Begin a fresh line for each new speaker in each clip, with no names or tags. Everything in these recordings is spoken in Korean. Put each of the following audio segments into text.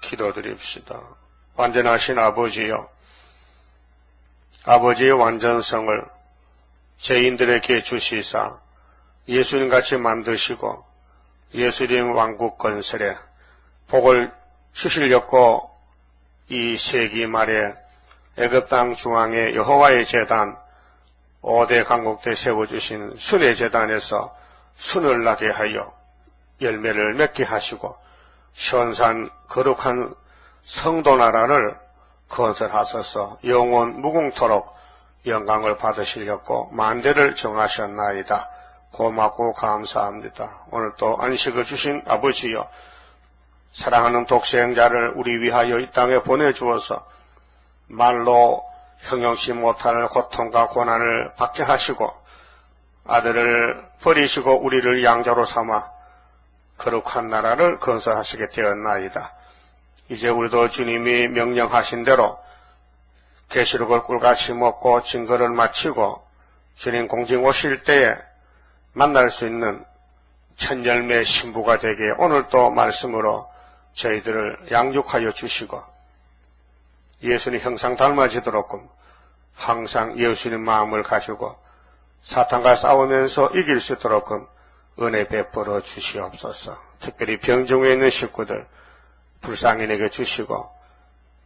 기도드립시다. 완전하신 아버지여, 아버지의 완전성을 죄인들에게 주시사 예수님같이 만드시고 예수님 왕국 건설에 복을 주시려고 이 세기 말에 애굽 땅 중앙에 여호와의 제단 5대 강국대 세워주신 순의 제단에서 순을 나게 하여 열매를 맺게 하시고 시원산 거룩한 성도 나라를 건설하소서. 영원 무궁토록 영광을 받으시려고 만대를 정하셨나이다. 고맙고 감사합니다. 오늘 또 안식을 주신 아버지여, 사랑하는 독생자를 우리 위하여 이 땅에 보내주어서 말로 형용치 못할 고통과 고난을 받게 하시고 아들을 버리시고 우리를 양자로 삼아 거룩한 나라를 건설하시게 되었나이다. 이제 우리도 주님이 명령하신 대로 계시록을 꿀같이 먹고 증거를 마치고 주님 공중 오실 때에 만날 수 있는 천열매 신부가 되게 오늘도 말씀으로 저희들을 양육하여 주시고 예수님 형상 닮아지도록 항상 예수님 마음을 가지고 사탄과 싸우면서 이길 수 있도록 은혜 베풀어 주시옵소서. 특별히 병중에 있는 식구들 불쌍인에게 주시고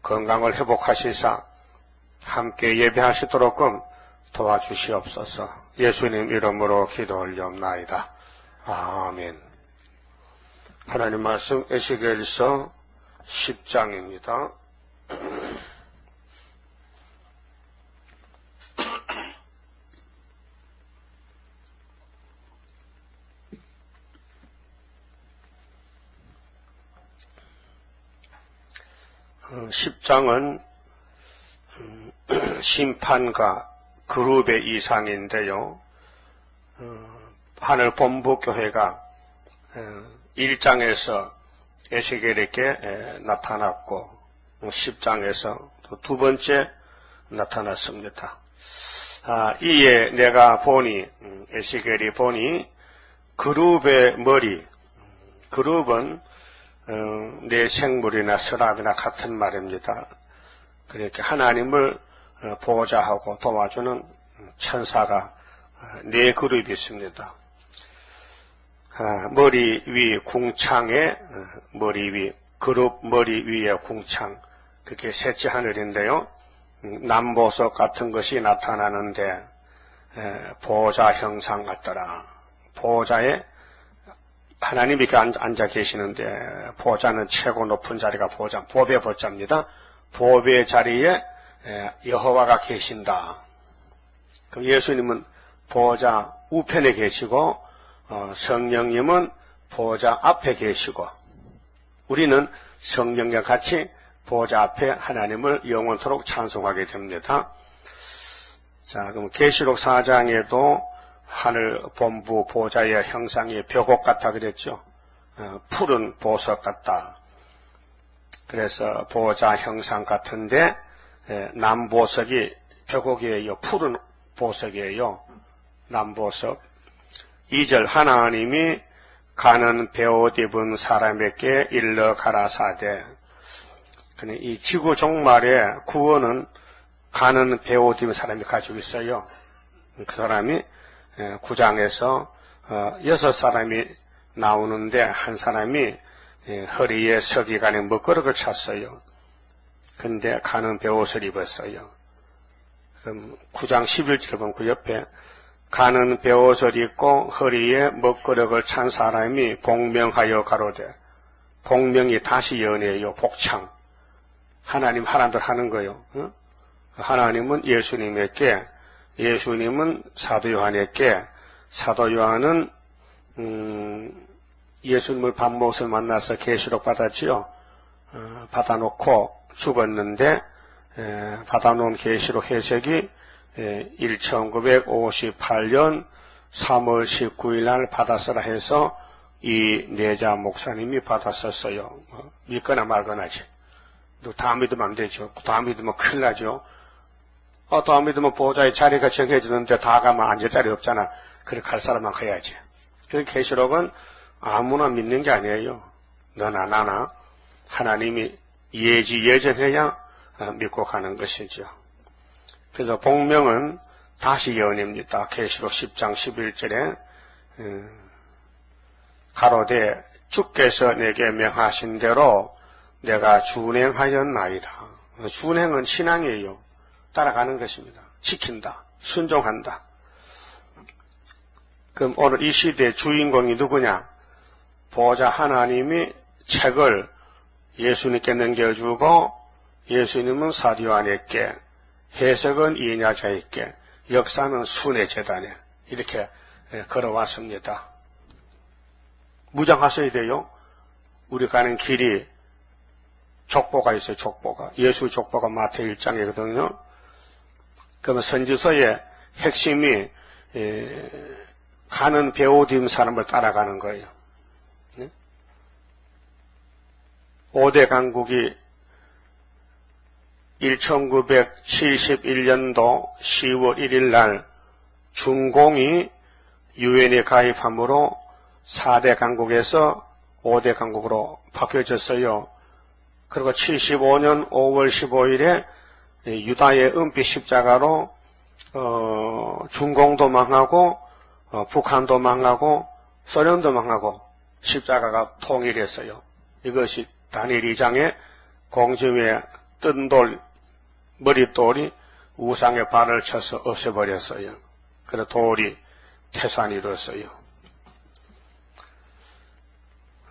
건강을 회복하시사 함께 예배하시도록 도와주시옵소서. 예수님 이름으로 기도 올리옵나이다. 아멘. 하나님 말씀 에스겔서 10장입니다. 어, 10장은 심판과 그룹의 이상인데요. 하늘 본부교회가 1장에서 에스겔에게 나타났고 10장에서 또 두 번째 나타났습니다. 이에 내가 보니 에스겔이 보니 그룹의 머리, 그룹은 내 생물이나 서랍이나 같은 말입니다. 그렇게 하나님을 보호자하고 도와주는 천사가 네 그룹이 있습니다. 머리 위 궁창에 머리 위 그룹 머리 위에 궁창, 그게 셋째 하늘인데요. 남보석 같은 것이 나타나는데 보호자 형상 같더라. 보호자에 하나님이 이렇게 앉아 계시는데 보호자는 최고 높은 자리가 보호자, 보배 보자입니다. 보배 자리에 여호와가 계신다. 그럼 예수님은 보호자 우편에 계시고 성령님은 보호자 앞에 계시고 우리는 성령과 같이 보호자 앞에 하나님을 영원토록 찬송하게 됩니다. 자, 그럼 계시록 4장에도 하늘 본부 보호자의 형상이 벽옥 같다 그랬죠. 푸른 보석 같다. 그래서 보호자 형상 같은데 남보석이 벽옥이에요. 푸른 보석이에요. 남보석. 2절 하나님이 가는 베옷 입은 사람에게 일러 가라사대. 이 지구 종말에 구원은 가는 베옷 입은 사람이 가지고 있어요. 그 사람이 9장에서 6사람이 나오는데 한 사람이 허리에 서기관의 먹거리를 찼어요. 근데 가는 베옷을 입었어요. 그럼 9장 11절 보면 그 옆에 가는 베옷을 입고 허리에 먹거리를 찬 사람이 복명하여 가로되, 복명이 다시 연애요. 복창. 하나님 하나들 하는 거요. 하나님은 예수님에게, 예수님은 사도 요한에게, 사도 요한은 예수님을 밤못을 만나서 계시록 받았지요. 받아놓고 죽었는데 받아놓은 계시록 해석이 1958년 3월 19일 날 받았으라 해서 이 내자 목사님이 받았었어요. 믿거나 말거나지. 다 믿으면 안 되죠. 다 믿으면 큰일 나죠. 다 믿으면 보호자의 자리가 정해지는데 다 가면 앉을 자리 없잖아. 그렇게 갈 사람만 가야지. 그 계시록은 아무나 믿는 게 아니에요. 너나 나나 하나님이 예지예정해야 믿고 가는 것이죠. 그래서 복명은 다시 연입니다. 계시록 10장 11절에 가로되 주께서 내게 명하신 대로 내가 준행하였나이다. 준행은 신앙이에요. 따라가는 것입니다. 지킨다. 순종한다. 그럼 오늘 이 시대의 주인공이 누구냐? 보좌 하나님이 책을 예수님께 넘겨주고 예수님은 사도요한에게, 해석은 이냐자에게, 역사는 순회재단에 이렇게 걸어왔습니다. 무장하셔야 돼요. 우리 가는 길이 족보가 있어요. 족보가. 예수 족보가 마태오 1장이거든요. 그러면 선지서의 핵심이 가는 베오딤 사람을 따라가는 거예요. 5대 강국이 1971년도 10월 1일 날 중공이 유엔에 가입함으로 4대 강국에서 5대 강국으로 바뀌어졌어요. 그리고 75년 5월 15일에 유다의 은빛 십자가로 중공도 망하고 북한도 망하고 소련도 망하고 십자가가 통일했어요. 이것이 다니엘 2장의 공중에 뜬 돌, 머릿돌이 우상의 발을 쳐서 없애버렸어요. 그래서 돌이 태산이 이뤘어요.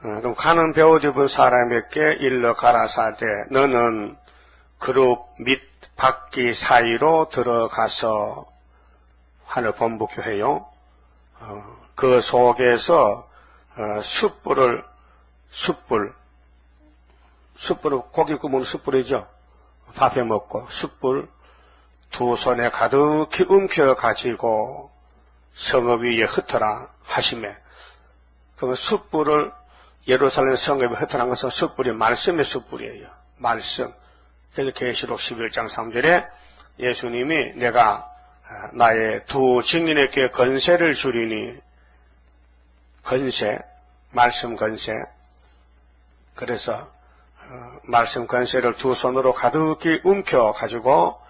그럼 가는 베옷 입은 사람에게 일러 가라사대 너는 그룹 및 바퀴 사이로 들어가서 하늘 본부교회요. 그 속에서 숯불은 고기 구우면 숯불이죠. 밥해 먹고 숯불 두 손에 가득히 움켜가지고 성읍 위에 흩어라 하시매. 그러면 숯불을 예루살렘 성읍에 흩어난 것은 숯불이 말씀의 숯불이에요. 말씀. 그래서 계시록 11장 3절에 예수님이 내가 나의 두 증인에게 건세를 주리니, 건세, 말씀 건세. 그래서 말씀 건세를 두 손으로 가득히 움켜가지고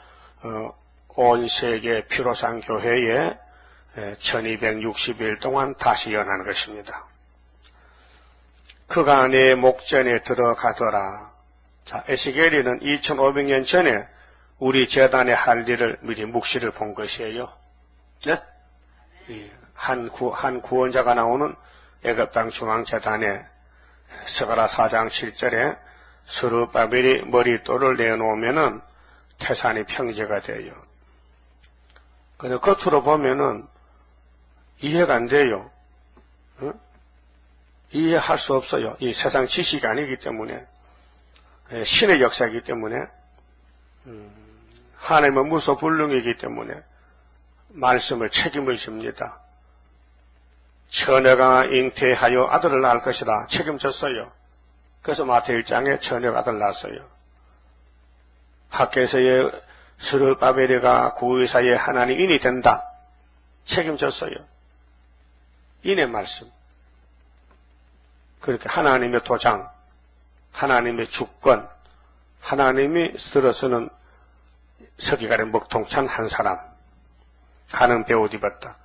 온 세계 피로상 교회에 1260일 동안 다시 연하는 것입니다. 그가 내 목전에 들어가더라. 자, 에스겔이는 2500년 전에 우리 재단의 할 일을 미리 묵시를 본 것이에요. 네? 한 구원자가 나오는 애굽 땅 중앙재단에 스가랴 4장 7절에 스룹바벨이 머릿돌을 내놓으면은 태산이 평지가 돼요. 근데 겉으로 보면은 이해가 안 돼요. 어? 이해할 수 없어요. 이 세상 지식이 아니기 때문에, 신의 역사이기 때문에, 하나님은 무소불능이기 때문에 말씀을 책임을 집니다. 처녀가 잉태하여 아들을 낳을 것이다. 책임졌어요. 그래서 마태오 1장에 처녀가 아들 낳았어요. 밖에서의 스룹바벨이가 구의사의 하나님 인이 된다. 책임졌어요. 인의 말씀. 그렇게 하나님의 도장, 하나님의 주권, 하나님이 들어서는 서기관의 먹통찬 한 사람. 가는 베옷 입었다.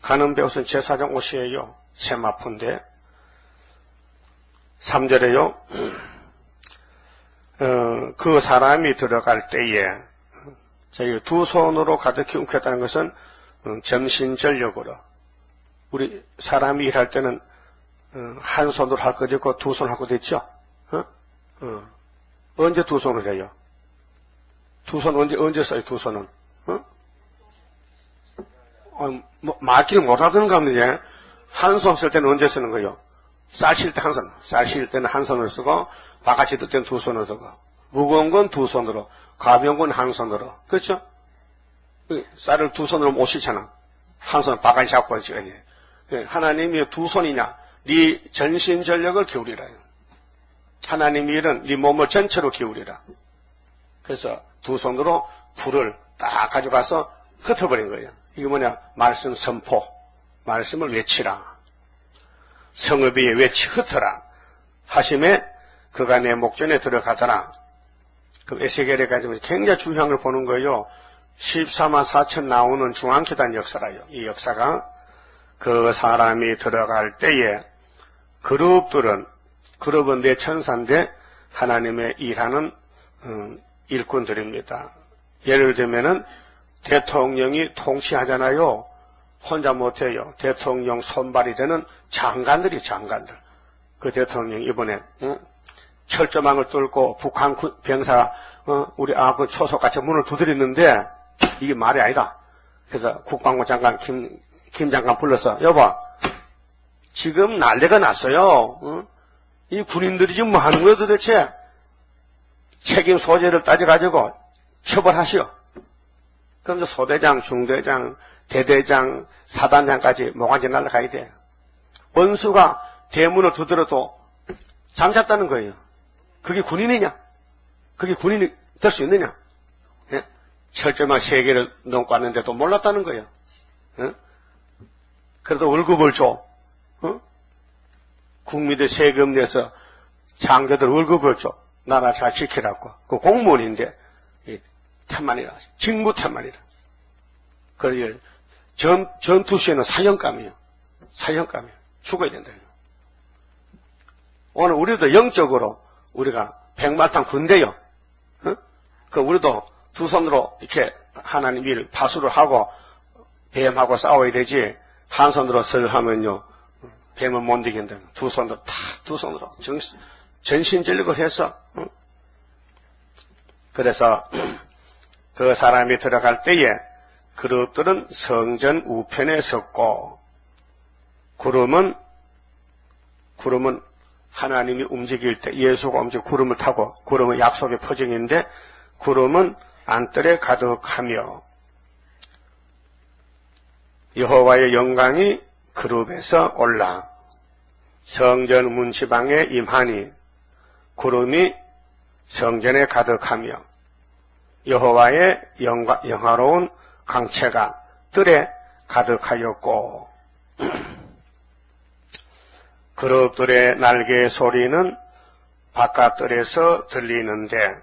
가는 베옷은 제사장 옷이에요. 세마포인데 3절에요. 그 사람이 들어갈 때에 저희 두 손으로 가득히 움켰다는 것은 점신전력으로, 우리 사람이 일할 때는 한 손으로 할 것도 있고 두 손 할 것도 있죠. 언제 두 손을 해요? 두 손 언제 써요? 두 손은? 말귀를 못하던가 하면 한 손 쓸 때는 언제 쓰는 거예요? 쌀 칠 때 한 손, 쌀 칠 때는 한 손을 쓰고 바가지 들 때는 두 손을 쓰고, 무거운 건 두 손으로, 가벼운 건 한 손으로. 그렇죠? 쌀을 두 손으로 못 싣잖아. 한 손 바가지 잡고 있지. 하나님이 두 손이냐? 네 전신전력을 기울이라. 하나님의 일은 네 몸을 전체로 기울이라. 그래서 두 손으로 불을 딱 가져가서 흩어버린 거예요. 이게 뭐냐? 말씀 선포. 말씀을 외치라. 성읍 위에 외치 흩어라. 하심에 그가 내 목전에 들어가더라. 그 에스겔에 가지고 굉장히 중요한 걸 보는 거예요. 14만 4천 나오는 중앙기단 역사라요. 이 역사가 그 사람이 들어갈 때에 그룹은 내 천사인데 하나님의 일하는 일꾼들입니다. 예를 들면은 대통령이 통치하잖아요. 혼자 못해요. 대통령 손발이 되는 장관들. 그 대통령 이번에 철조망을 뚫고 북한 병사가 우리 그 초속같이 문을 두드리는데 이게 말이 아니다. 그래서 국방부 장관 김 장관 불러서 여보 지금 난리가 났어요. 이 군인들이 지금 뭐 하는 거예요 도대체? 책임 소재를 따져가지고 처벌하시오. 그럼 이제 소대장, 중대장, 대대장, 사단장까지 모가지 날라가야 돼. 원수가 대문을 두드려도 잠잤다는 거예요. 그게 군인이냐? 그게 군인이 될 수 있느냐? 예? 철저만 3개를 넘고 왔는데도 몰랐다는 거예요. 예? 그래도 월급을 줘. 국민들 세금 내서 장교들 월급을 줘. 나라 잘 지키라고. 그 공무원인데 태만이라. 직무 태만이라. 그래서 전투 시에는 사형감이에요. 죽어야 된다. 오늘 우리도 영적으로 우리가 백마탄 군대요. 그 우리도 두 손으로 이렇게 하나님 일 파수를 하고 뱀하고 싸워야 되지. 한 손으로 설 하면요 뱀은 못 이긴다. 두 손으로 전신전력을 해서. 그래서 그 사람이 들어갈 때에 그룹들은 성전 우편에 섰고 구름은 하나님이 움직일 때 예수가 움직여 구름을 타고 구름은 약속의 표징인데 구름은 안뜰에 가득하며 여호와의 영광이 그룹에서 올라 성전 문지방에 임하니 구름이 성전에 가득하며 여호와의 영화로운 강체가 뜰에 가득하였고 그룹들의 날개 소리는 바깥뜰에서 들리는데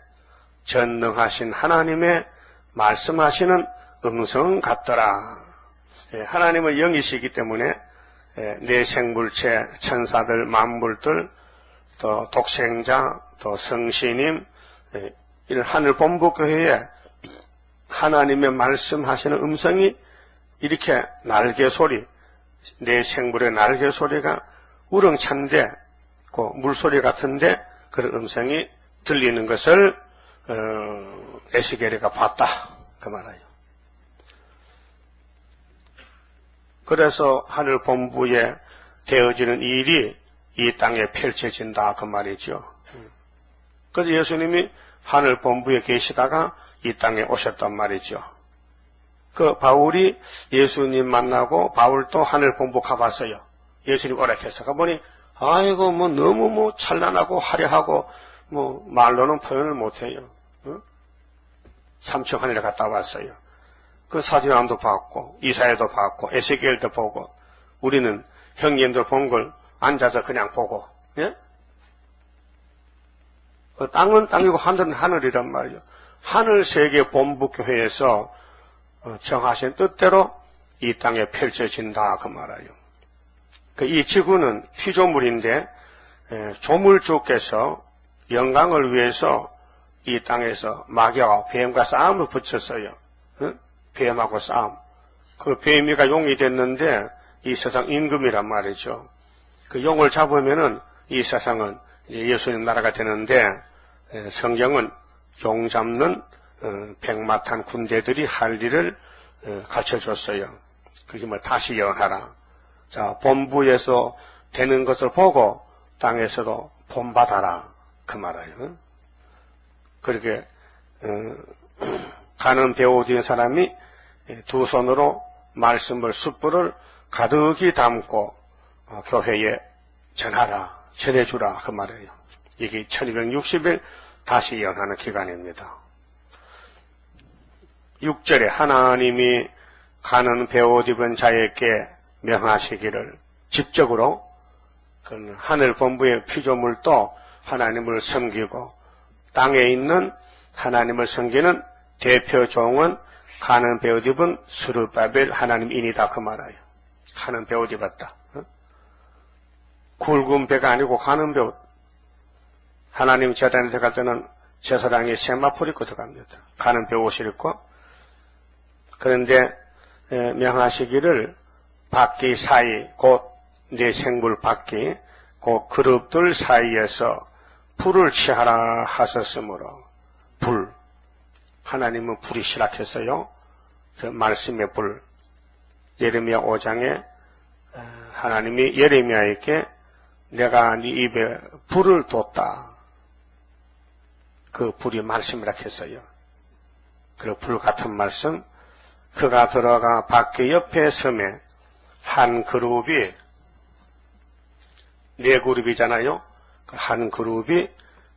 전능하신 하나님의 말씀하시는 음성 같더라. 하나님은 영이시기 때문에 내 생물체, 천사들, 만물들, 또 독생자, 또 성신님, 이런 하늘 본부교회에 하나님의 말씀하시는 음성이 이렇게 날개 소리, 내 생물의 날개 소리가 우렁찬데, 그 물소리 같은데 그런 음성이 들리는 것을 에스겔이가 봤다 그 말이에요. 그래서 하늘 본부에 되어지는 일이 이 땅에 펼쳐진다 그 말이죠. 그래서 예수님이 하늘 본부에 계시다가 이 땅에 오셨단 말이죠. 그 바울이 예수님 만나고 바울도 하늘 본부 가봤어요. 예수님 오락해서 가보니 아이고 뭐 너무 뭐 찬란하고 화려하고 뭐 말로는 표현을 못해요. 삼층 하늘에 갔다 왔어요. 그 사진함도 봤고 이사야도 봤고 에스겔도 보고 우리는 형님들 본 걸 앉아서 그냥 보고 예? 땅은 땅이고 하늘은 하늘이란 말이에요. 하늘세계 본부교회에서 정하신 뜻대로 이 땅에 펼쳐진다 그 말이에요. 이 지구는 피조물인데 조물주께서 영광을 위해서 이 땅에서 마귀와 뱀과 싸움을 붙였어요. 뱀하고 싸움. 그 뱀이가 용이 됐는데 이 세상 임금이란 말이죠. 그 용을 잡으면은 이 세상은 이제 예수님 나라가 되는데 성경은 용 잡는 백마탄 군대들이 할 일을 가르쳐줬어요. 그게 뭐 다시 연하라. 자, 본부에서 되는 것을 보고 땅에서도 본받아라 그 말이에요. 그렇게 가는 배우 된 사람이 두 손으로 말씀을 숯불을 가득히 담고 교회에 전하라 전해주라 그 말이에요. 이게 1260일 다시 연하는 기간입니다. 6절에 하나님이 가는 배옷 입은 자에게 명하시기를 직접으로 그 하늘 본부의 피조물도 하나님을 섬기고 땅에 있는 하나님을 섬기는 대표 종은 가는 베옷 입은 스룹바벨 하나님인이다 그 말이에요. 가는 베옷 입었다. 굵은 배가 아니고 가는 베옷. 하나님 제단에 들어갈 때는 제사장이 세마포를 입고 들어갑니다. 가는 베옷을 입고. 그런데 명하시기를 밖이 사이 곧 내 생물 밖이 그 그룹들 사이에서 불을 취하라 하셨으므로 불. 하나님은 불이 시락했어요. 그 말씀의 불. 예레미야 5장에 하나님이 예레미야에게 내가 네 입에 불을 뒀다. 그 불이 말씀이라 했어요. 그 불 같은 말씀. 그가 들어가 밖에 옆에 섬에 한 그룹이 네 그룹이잖아요. 그 한 그룹이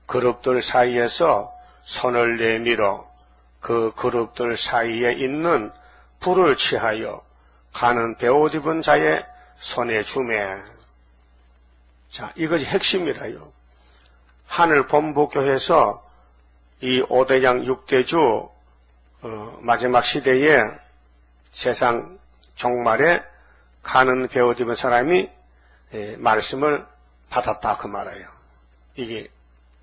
그룹들 사이에서 손을 내밀어 그 그룹들 사이에 있는 불을 취하여 가는 베옷 입은 자의 손에 주매. 자, 이것이 핵심이라요. 하늘 본부교회에서 이 5대장 6대주 마지막 시대에 세상 종말에 가는 베옷 입은 사람이 말씀을 받았다 그 말이에요. 이게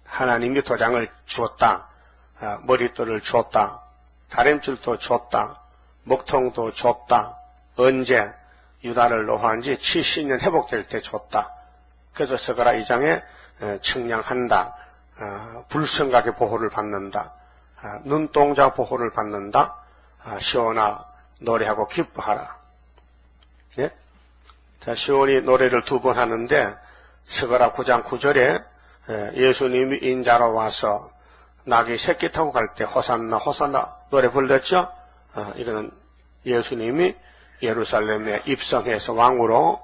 하나님이 도장을 주었다. 머릿돌을 줬다. 다림줄도 줬다. 먹통도 줬다. 언제? 유다를 노한 지 70년 회복될 때 줬다. 그래서 스가랴 2장에 측량한다. 불성각의 보호를 받는다. 눈동자 보호를 받는다. 시온아 노래하고 기뻐하라. 예? 자, 시온이 노래를 2번 하는데 스가랴 9장 9절에 예수님이 인자로 와서 낙이 새끼 타고 갈 때 호산나 호산나 노래 불렀죠? 이거는 예수님이 예루살렘에 입성해서 왕으로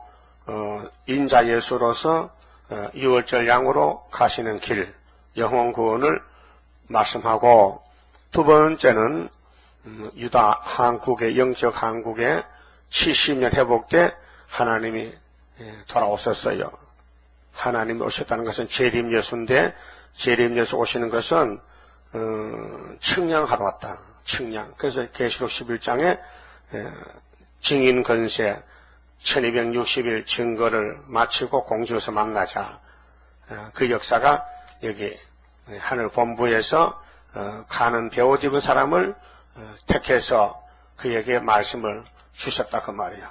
인자 예수로서 6월절 양으로 가시는 길 영혼 구원을 말씀하고 두 번째는 유다 한국의 영적 한국의 70년 회복 때 하나님이 돌아오셨어요. 하나님이 오셨다는 것은 재림 예수인데 재림 예수 오시는 것은 측량하러 왔다. 측량. 그래서 계시록 11장에 증인 건세 1260일 증거를 마치고 공주에서 만나자. 그 역사가 여기 하늘 본부에서 가는 베옷 입은 사람을 택해서 그에게 말씀을 주셨다 그 말이에요.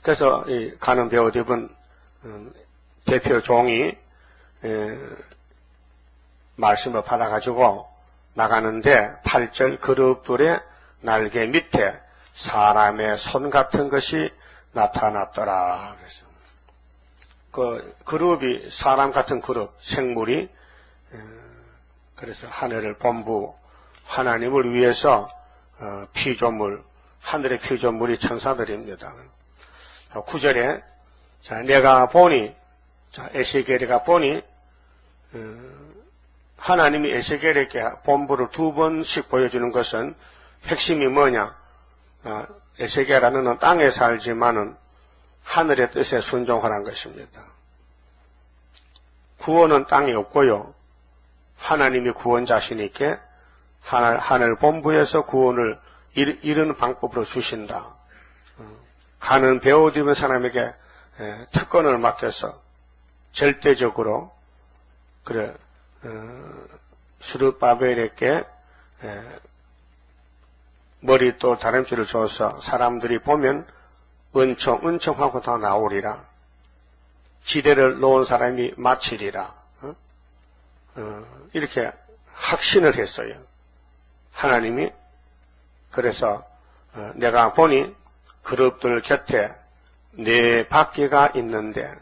그래서 이 가는 베옷 입은 대표 종이 말씀을 받아가지고 나가는데 8절 그룹들의 날개 밑에 사람의 손 같은 것이 나타났더라. 그래서 그 그룹이 사람 같은 그룹 생물이 그래서 하늘을 본부 하나님을 위해서 피조물 하늘의 피조물이 천사들입니다. 9절에 자 내가 보니 자 에스겔이가 보니 하나님이 에스겔에게 본부를 2번씩 보여주는 것은 핵심이 뭐냐? 에스겔아는 땅에 살지만은 하늘의 뜻에 순종하라는 것입니다. 구원은 땅에 없고요. 하나님이 구원자시니까 하늘 본부에서 구원을 이르는 방법으로 주신다. 가는 베옷 입은 사람에게 특권을 맡겨서 절대적으로 그래 스룹바벨에게 머리돌 다림줄을 줘서 사람들이 보면 은총하고 다 나오리라. 지대를 놓은 사람이 마치리라. 이렇게 확신을 했어요. 하나님이. 그래서 내가 보니 그룹들 곁에 네 바퀴가 있는데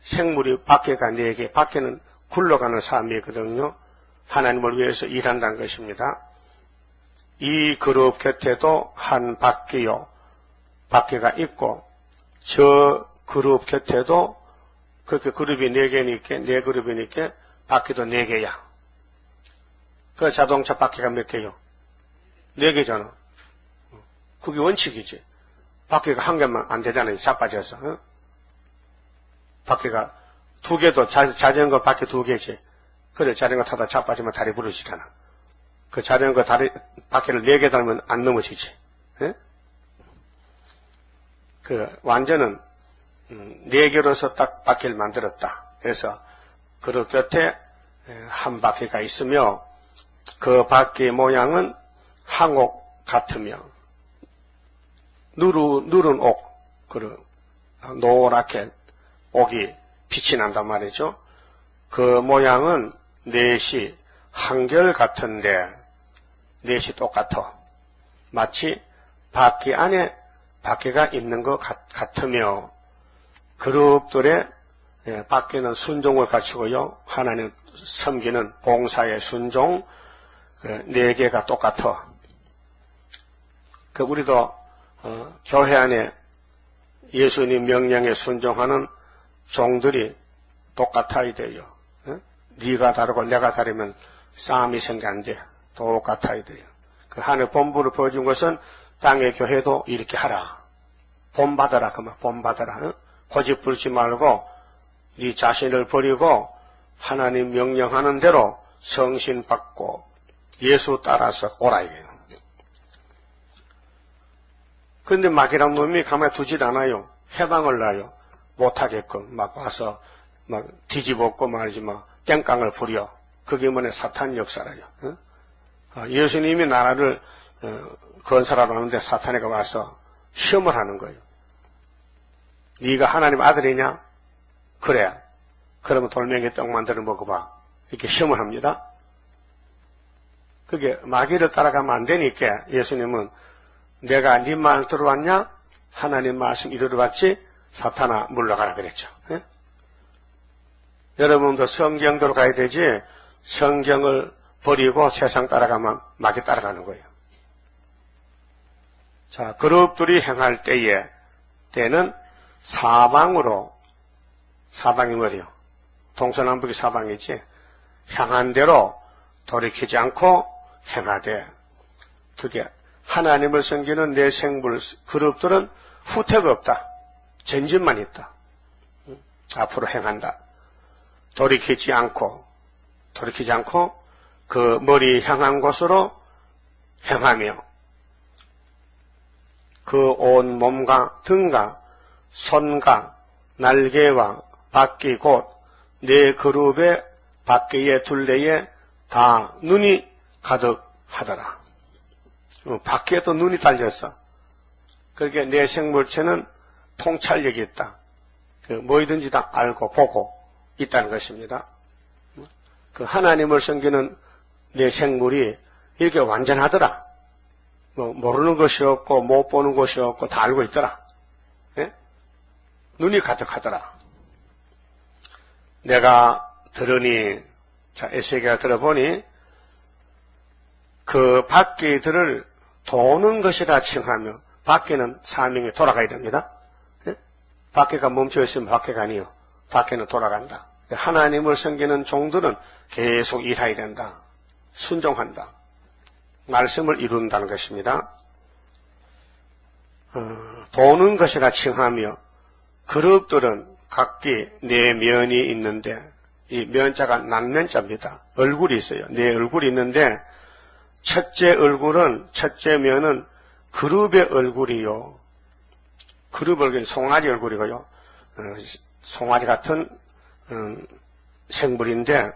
생물이 바퀴가 4개, 바퀴는 굴러가는 삶이거든요. 하나님을 위해서 일한다는 것입니다. 이 그룹 곁에도 한 바퀴요, 바퀴가 있고 저 그룹 곁에도 그렇게 그룹이 4개니까 4그룹이니까 바퀴도 4개야. 그 자동차 바퀴가 몇 개요? 4개잖아. 그게 원칙이지. 바퀴가 한 개만 안 되잖아요. 자빠져서. 바퀴가 두 개도, 자전거 바퀴 두 개지. 그래, 자전거 타다 자빠지면 다리 부러지잖아. 그 자전거 바퀴를 네 개 달면 안 넘어지지. 예? 그 완전은 네 개로서 딱 바퀴를 만들었다. 그래서 그릇 곁에 한 바퀴가 있으며 그 바퀴 모양은 항옥 같으며 누른 옥, 노랗게 옥이 빛이 난단 말이죠. 그 모양은 넷이 한결 같은데 넷이 똑같아. 마치 바퀴 안에 바퀴가 있는 것 같으며 그룹들의 바퀴는 순종을 갖추고요. 하나님 섬기는 봉사의 순종 네 개가 똑같아. 우리도 교회 안에 예수님 명령에 순종하는 종들이 똑같아야 돼요. 네가 다르고 내가 다르면 싸움이 생겨 안 돼. 똑같아야 돼요. 그 하늘 본부를 보여준 것은 땅의 교회도 이렇게 하라. 본받아라. 그만 본받아라. 고집 부르지 말고 네 자신을 버리고 하나님 명령하는 대로 성신 받고 예수 따라서 오라 이게요. 그런데 마귀란 놈이 가만히 두질 않아요. 해방을 놔요. 못하게끔 막 와서 막 뒤집었고 말이지 땡깡을 부려. 그게 뭐냐 사탄 역사라요. 예수님이 나라를 건설하러 하는데 사탄이가 와서 시험을 하는 거예요. 네가 하나님 아들이냐? 그래. 그러면 돌멩이 떡 만들어 먹어봐. 이렇게 시험을 합니다. 그게 마귀를 따라가면 안 되니까 예수님은 내가 네 말 들어왔냐? 하나님 말씀 이대로 왔지? 사탄아 물러가라 그랬죠. 예? 여러분도 성경대로 가야 되지 성경을 버리고 세상 따라가면 마귀 따라가는 거예요. 자, 그룹들이 행할 때는 사방이 뭐래요? 동서남북이 사방이지. 향한 대로 돌이키지 않고 행하되. 그게 하나님을 섬기는 내 생물 그룹들은 후퇴가 없다. 전진만 있다. 앞으로 행한다. 돌이키지 않고 그 머리 향한 곳으로 행하며 그 온 몸과 등과 손과 날개와 바퀴 곧 내 그룹의 바퀴의 둘레에 다 눈이 가득하더라. 바퀴에도 눈이 달렸어. 그렇게 내 생물체는 통찰력이 있다. 뭐이든지 다 알고 보고 있다는 것입니다. 그 하나님을 섬기는 내 생물이 이렇게 완전하더라. 모르는 것이 없고 못 보는 것이 없고 다 알고 있더라. 예? 눈이 가득하더라. 내가 들으니, 자, 에세겔 들어보니 그 바퀴들을 도는 것이라 칭하며 바퀴는 사명에 돌아가야 됩니다. 예? 바퀴가 멈춰 있으면 바퀴가 아니요. 바퀴는 돌아간다. 하나님을 섬기는 종들은 계속 일해야 된다. 순종한다. 말씀을 이룬다는 것입니다. 도는 것이라 칭하며 그룹들은 각기 네 면이 있는데 이 면자가 난면자입니다. 얼굴이 있어요. 네 얼굴이 있는데 첫째 면은 그룹의 얼굴이요. 그룹 얼굴은 송아지 얼굴이고요. 송아지 같은 생물인데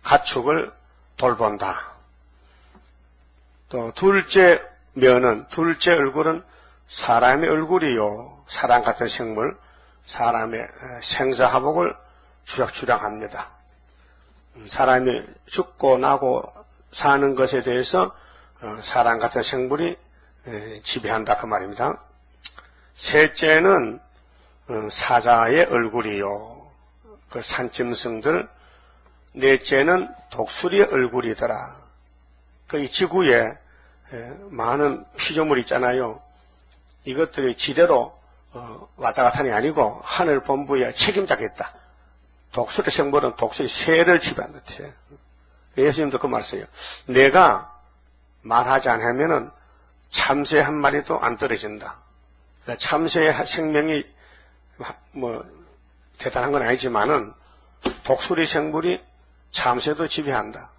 가축을 돌본다. 또 둘째 얼굴은 사람의 얼굴이요. 사람 같은 생물, 사람의 생사화복을 주력합니다. 사람이 죽고 나고 사는 것에 대해서 사람 같은 생물이 지배한다 그 말입니다. 셋째는 사자의 얼굴이요. 그 산짐승들. 넷째는 독수리의 얼굴이더라. 그 이 지구에 많은 피조물이 있잖아요. 이것들이 지대로 왔다 갔다 하는 게 아니고 하늘 본부에 책임자가 있다. 독수리 생물은 독수리 새를 지배한다. 예수님도 그 말씀이에요. 내가 말하지 않으면은 참새 한 마리도 안 떨어진다. 참새의 생명이 대단한 건 아니지만은 독수리 생물이 참새도 지배한다.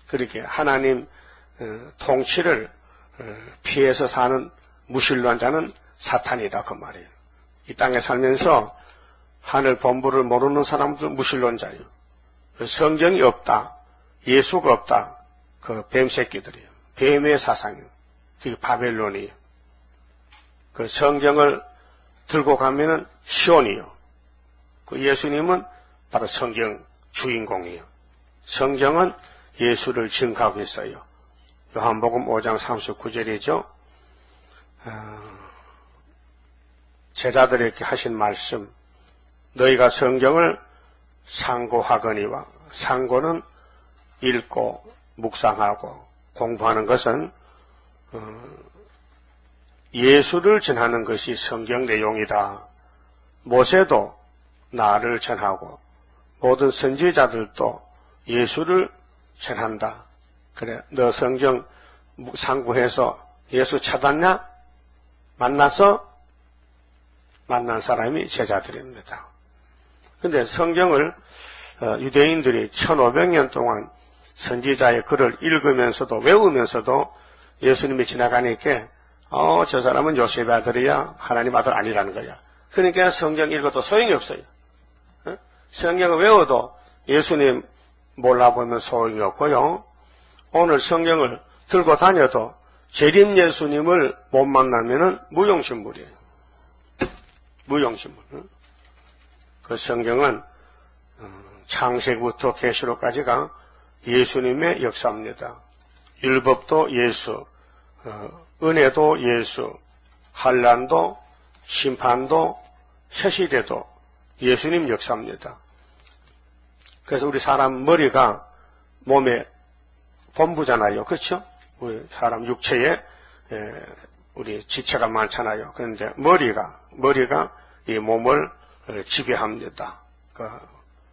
그렇게 하나님 통치를 피해서 사는 무신론한 자는 사탄이다 그 말이에요. 이 땅에 살면서 하늘 본부를 모르는 사람도 무신론자예요. 그 성경이 없다, 예수가 없다, 그 뱀새끼들이에요. 뱀의 사상이에요. 그게 바벨론이에요. 그 성경을 들고 가면은 시온이요. 그 예수님은 바로 성경 주인공이에요. 성경은 예수를 증거하고 있어요. 요한복음 5장 39절이죠. 제자들에게 하신 말씀, 너희가 성경을 상고하거니와, 상고는 읽고 묵상하고 공부하는 것은 예수를 전하는 것이 성경 내용이다. 모세도 나를 전하고 모든 선지자들도 예수를 전한다. 그래, 너 성경 상고해서 예수 찾았냐? 만나서 만난 사람이 제자들입니다. 근데 성경을 유대인들이 1500년 동안 선지자의 글을 읽으면서도 외우면서도 예수님이 지나가니까 저 사람은 요셉의 아들이야, 하나님 아들 아니라는 거야. 그러니까 성경 읽어도 소용이 없어요. 성경을 외워도 예수님 몰라보면 소용이 없고요. 오늘 성경을 들고 다녀도 재림 예수님을 못 만나면은 무용신물이에요. 무용신물. 그 성경은 창세기부터 계시록까지가 예수님의 역사입니다. 율법도 예수, 은혜도 예수, 환난도 심판도 새시대도 예수님 역사입니다. 그래서 우리 사람 머리가 몸의 본부잖아요. 그렇죠? 우리 사람 육체에 우리 지체가 많잖아요. 그런데 머리가 이 몸을 지배합니다. 그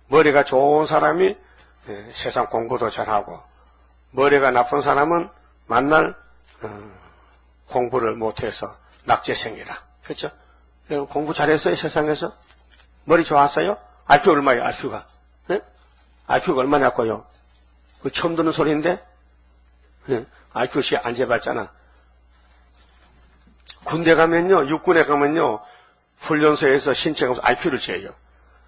머리가 좋은 사람이 세상 공부도 잘하고, 머리가 나쁜 사람은 만날 공부를 못해서 낙제생이라. 그렇죠? 여러분 공부 잘했어요? 세상에서? 머리 좋았어요? IQ 얼마예요? IQ가? 네? IQ가 얼마냐고요? 그 처음 듣는 소리인데? 네? IQ 시 안 재봤잖아. 군대 가면요, 육군에 가면요, 훈련소에서 신체가 IQ를 재요.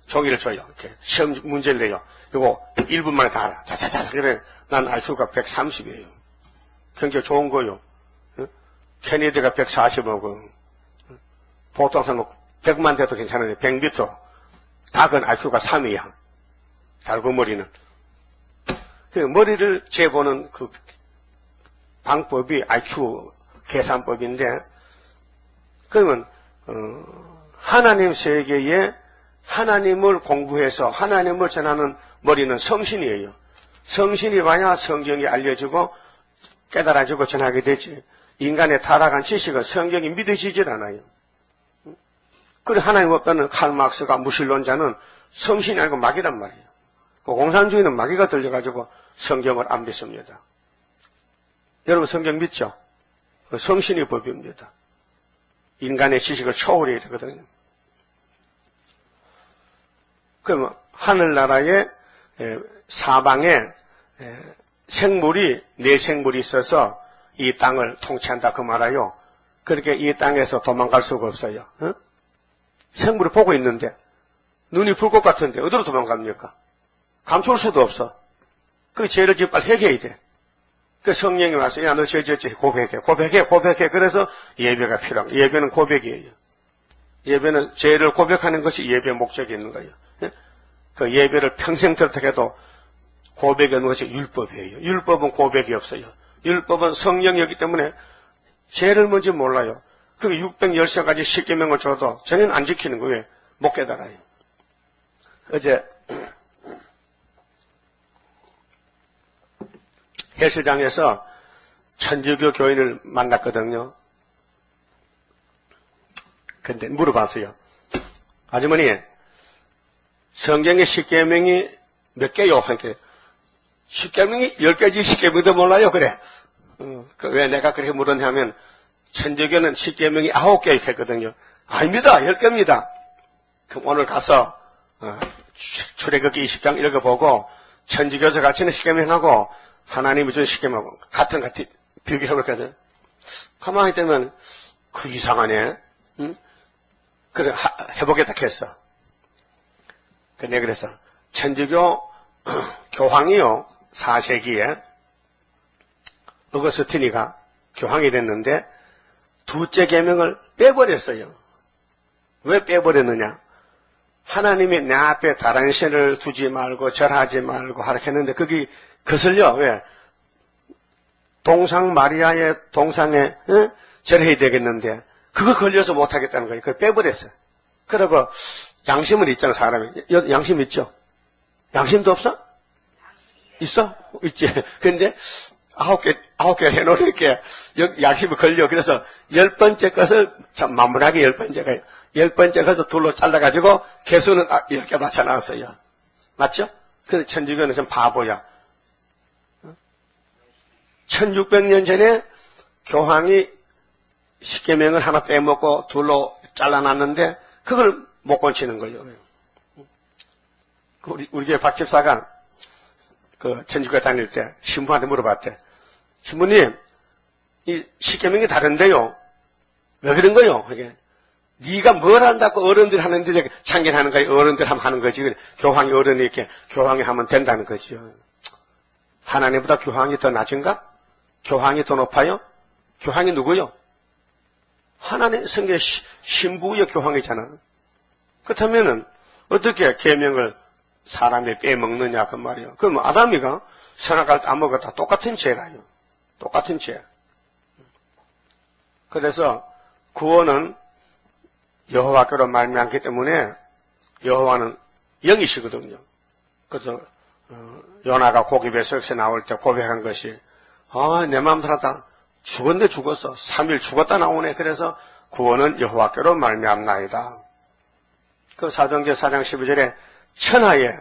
종이를 줘요. 이렇게 시험 문제를 내요. 이거 1분 만에 다 알아. 자자자. 그래, 난 IQ가 130이에요. 굉장히 좋은 거요. 케네디가 140이고, 보통 사람 100만 돼도 괜찮은데, 100m. 닭은 IQ가 3이야. 달고머리는. 그 머리를 재보는 그 방법이 IQ 계산법인데, 그러면, 하나님 세계에 하나님을 공부해서 하나님을 전하는 머리는 성신이에요. 성신이 봐야 성경이 알려지고 깨달아지고 전하게 되지. 인간의 타락한 지식은 성경이 믿어지질 않아요. 그래 하나님 없다는 칼막스가 무신론자는 성신이 아니고 마귀란 말이에요. 그 공산주의는 마귀가 들려가지고 성경을 안 믿습니다. 여러분 성경 믿죠? 그 성신이 법입니다. 인간의 지식을 초월해야 되거든요. 그러면 하늘나라의 사방에 생물이 네 생물이 있어서 이 땅을 통치한다 그 말이에요. 그렇게 이 땅에서 도망갈 수가 없어요. 생물이 보고 있는데 눈이 불 것 같은데 어디로 도망갑니까? 감출 수도 없어. 그 죄를 지금 빨리 해결해야 돼. 그 성령이 와서 야 너 죄 지었지 고백해. 그래서 예배가 필요한 거예요. 예배는 고백이에요. 예배는 죄를 고백하는 것이 예배의 목적이 있는 거예요. 그 예배를 평생 들었다 해도 고백이 없는 것이 율법이에요. 율법은 고백이 없어요. 율법은 성령이었기 때문에 죄를 뭔지 몰라요. 그 610가지 십계명을 줘도 전혀 안 지키는 거예요. 못 깨달아요. 어제 헬스장에서 천주교 교인을 만났거든요. 근데 물어봤어요. 아주머니, 성경의 십계명이 몇 개요? 하니까 십계명이 10개지 십계명도 몰라요. 그래. 왜 내가 그렇게 물었냐면 천주교는 십계명이 9개 했거든요. 아닙니다. 10개입니다. 그럼 오늘 가서 출애굽기 20장 읽어보고 천지교사 가르치는 십계명하고 하나님이 준 십계명하고 같은 비교해볼거든. 가만히 있다면 그 이상하네. 응? 그래 해보겠다 했어. 근데 그래서 천주교 교황이요 4세기에 어거스티니가 교황이 됐는데 둘째 계명을 빼버렸어요. 왜 빼버렸느냐? 하나님이 내 앞에 다른 신을 두지 말고 절하지 말고 하라 했는데 그게 거슬려. 왜? 동상 마리아의 동상에 절해야 되겠는데 그거 걸려서 못하겠다는 거예요. 그걸 빼버렸어요. 그러고 양심은 있잖아. 사람이. 양심 있죠? 양심도 없어? 있어? 있지. 근데 아홉 개 해놓으니까 양심이 걸려. 그래서 10번째 것을 참 만문하게 10번째가 10번째 것을 둘로 잘라가지고 개수는 10개 맞춰놨어요. 맞죠? 근데 천주교는 좀 바보야. 1600년 전에 교황이 십계명을 하나 빼먹고 둘로 잘라놨는데 그걸 못 고치는 거예요. 우리 교회 박 집사가 그 천주교 다닐 때 신부한테 물어봤대. 신부님, 이 십계명이 다른데요. 왜 그런 거요? 이게 네가 뭘 한다고 어른들 하는데 참견하는 거야. 어른들 하면 하는 거지. 교황이 어른이 이렇게 교황이 하면 된다는 거죠. 하나님보다 교황이 더 낮은가? 교황이 더 높아요? 교황이 누구요? 하나님 성경 신부의 교황이잖아. 그렇다면은 어떻게 계명을 사람이 빼먹느냐 그 말이에요. 그럼 아담이가 선악과를 안 먹었다. 똑같은 죄라요. 똑같은 죄. 그래서 구원은 여호와께로 말미암기 때문에 여호와는 영이시거든요. 그래서 요나가 고기뱃속에서 나올 때 고백한 것이 내 마음 살았다. 죽었네 죽었어. 3일 죽었다 나오네. 그래서 구원은 여호와께로 말미암나이다. 그 사도행전 4장 12절에 천하에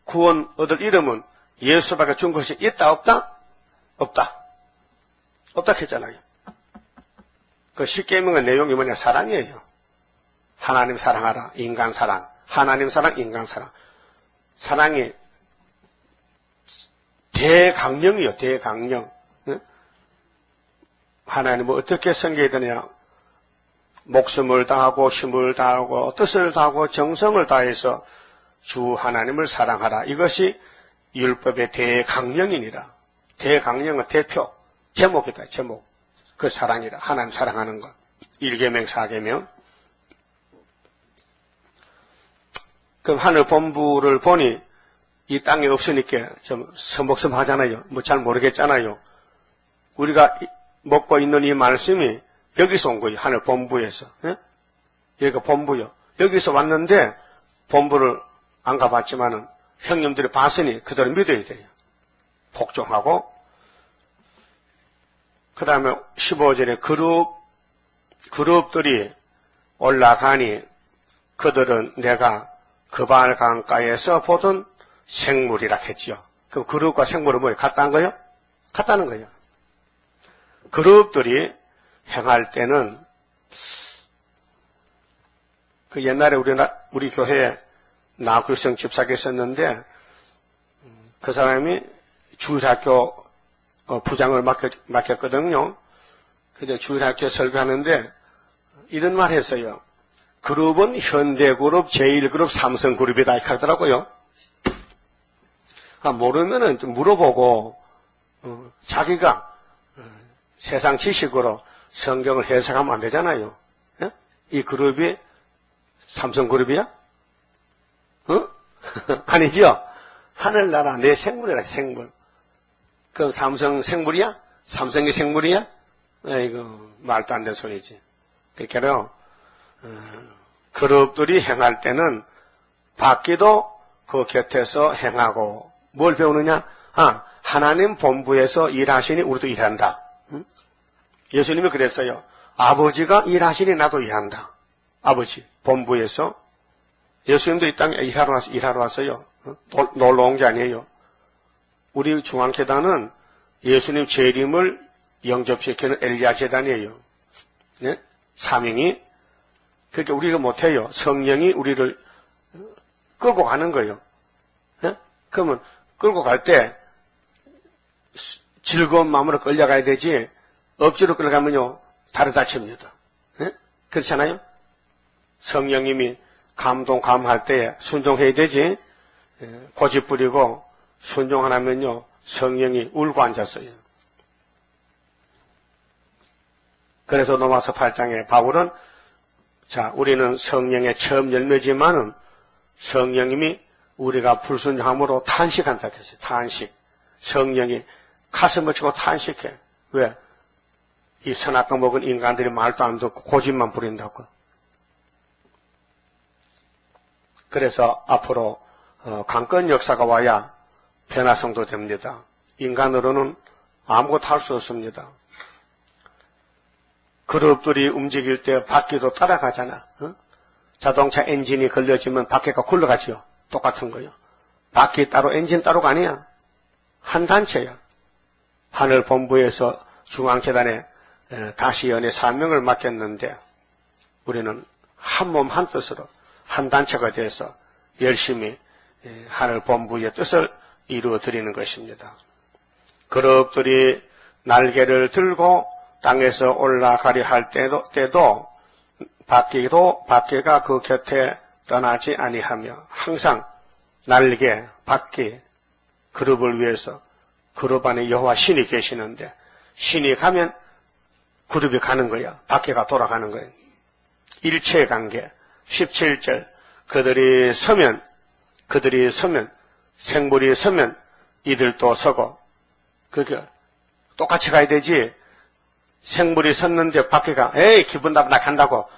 구원 얻을 이름은 예수밖에 준 것이 있다 없다? 없다. 없다 했잖아요. 그 십계명의 내용이 뭐냐? 사랑이에요. 하나님 사랑하라. 인간 사랑. 하나님 사랑, 인간 사랑. 사랑이 대강령이요. 대강령. 하나님을 어떻게 섬겨야 되느냐? 목숨을 다하고 힘을 다하고 뜻을 다하고 정성을 다해서 주 하나님을 사랑하라. 이것이 율법의 대강령이니라. 대강령은 대표, 제목이다. 제목. 그 사랑이다. 하나님 사랑하는 것. 1계명, 4계명. 그 하늘 본부를 보니 이 땅에 없으니까 좀 서먹서먹하잖아요. 뭐 잘 모르겠잖아요. 우리가 먹고 있는 이 말씀이 여기서 온 거예요. 하늘 본부에서. 예? 여기가 본부요. 여기서 왔는데 본부를 안 가봤지만은 형님들이 봤으니 그대로 믿어야 돼요. 복종하고. 그 다음에 15절에 그룹들이 올라가니 그들은 내가 그발 강가에서 보던 생물이라 했지요. 그럼 그룹과 생물은 뭐예요? 같다는 거예요? 같다는 거예요. 그룹들이 행할 때는 그 옛날에 우리 교회에 나구성 집사가 있었는데 그 사람이 주일학교 부장을 맡겼거든요. 근데 주일학교 설교하는데 이런 말 했어요. 그룹은 현대그룹, 제1그룹, 삼성그룹이다 이렇게 하더라고요. 모르면은 좀 물어보고 자기가 세상 지식으로 성경을 해석하면 안 되잖아요. 예? 이 그룹이 삼성그룹이야? 아니죠? 하늘나라 내 생물이라 생물. 그럼 삼성 생물이야? 삼성이 생물이야? 이거 말도 안 되는 소리지. 그러니까요, 그룹들이 행할 때는 밖에도 그 곁에서 행하고 뭘 배우느냐? 하나님 본부에서 일하시니 우리도 일한다. 예수님이 그랬어요. 아버지가 일하시니 나도 일한다. 아버지 본부에서. 예수님도 이 땅에 일하러 왔어요. 놀러 온 게 아니에요. 우리 중앙재단은 예수님 재림을 영접시키는 엘리야 재단이에요. 네? 사명이. 그러니까 우리가 못해요. 성령이 우리를 끌고 가는 거예요. 예? 그러면 끌고 갈 때 즐거운 마음으로 끌려가야 되지 억지로 끌려가면요 다리 다칩니다. 예? 그렇잖아요? 성령님이 감동감할 때 순종해야 되지 고집 부리고 순종 안 하면요 성령이 울고 앉았어요. 그래서 로마서 8장에 바울은 자 우리는 성령의 처음 열매지만은 성령님이 우리가 불순종함으로 탄식한다 했어요. 탄식. 성령이 가슴을 치고 탄식해. 왜? 이 선악과 먹은 인간들이 말도 안 듣고 고집만 부린다고. 그래서 앞으로 강권 역사가 와야 변화성도 됩니다. 인간으로는 아무것도 할 수 없습니다. 그룹들이 움직일 때 바퀴도 따라가잖아. 자동차 엔진이 걸려지면 바퀴가 굴러가지요. 똑같은 거요. 바퀴 따로 엔진 따로가 아니야. 한 단체야. 하늘본부에서 중앙재단에 다시 연의 사명을 맡겼는데 우리는 한 몸 한 뜻으로 한 단체가 돼서 열심히 하늘본부의 뜻을 이루어 드리는 것입니다. 그룹들이 날개를 들고 땅에서 올라가려 할 때도 바퀴가 그 곁에 떠나지 아니하며 항상 날개, 바퀴, 그룹을 위해서 그룹 안에 여호와 신이 계시는데 신이 가면 그룹이 가는 거야. 바퀴가 돌아가는 거야. 일체의 관계 17절 그들이 서면 생물이 서면 이들도 서고 그게 똑같이 가야 되지. 생물이 섰는데 바퀴가 에이 기분 나쁘다 간다고